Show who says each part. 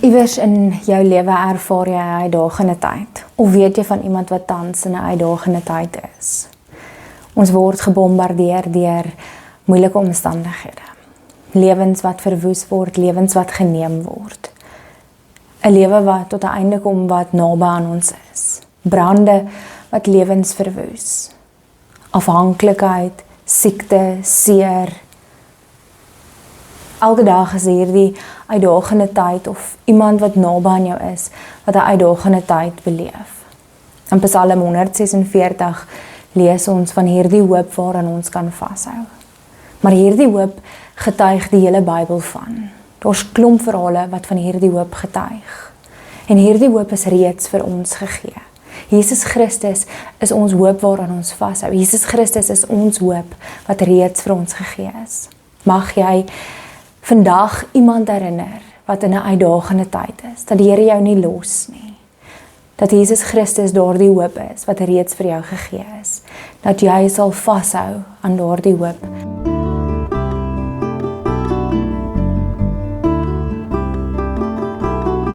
Speaker 1: Iewers in jou lewe ervaar jy 'n uitdagende tyd, of weet jy van iemand wat tans in 'n uitdagende tyd is. Ons word gebombardeer deur moeilike omstandighede. Lewens wat verwoes word, lewens wat geneem word. 'n Lewe wat tot 'n einde kom wat naby aan ons is. Brande wat lewens verwoes. Afhanklikheid, siekte, seer. Elke dag is hierdie uitdagende tyd of iemand wat naby aan jou is, wat 'n uitdagende tyd beleef. In Psalm 146 lees ons van hierdie hoop waaraan ons kan vashou. Maar hierdie hoop getuig die hele Bybel van. Daar's klomp verhale wat van hierdie hoop getuig. En hierdie hoop is reeds vir ons gegee. Jesus Christus is ons hoop waaraan ons vashou. Jesus Christus is ons hoop wat reeds vir ons gegee is. Mag jy vandag iemand herinner wat in 'n uitdagende tyd is, dat die Here jou nie los nie. Dat Jesus Christus daardie hoop is wat reeds vir jou gegee is. Dat jy sal vashou aan daardie hoop.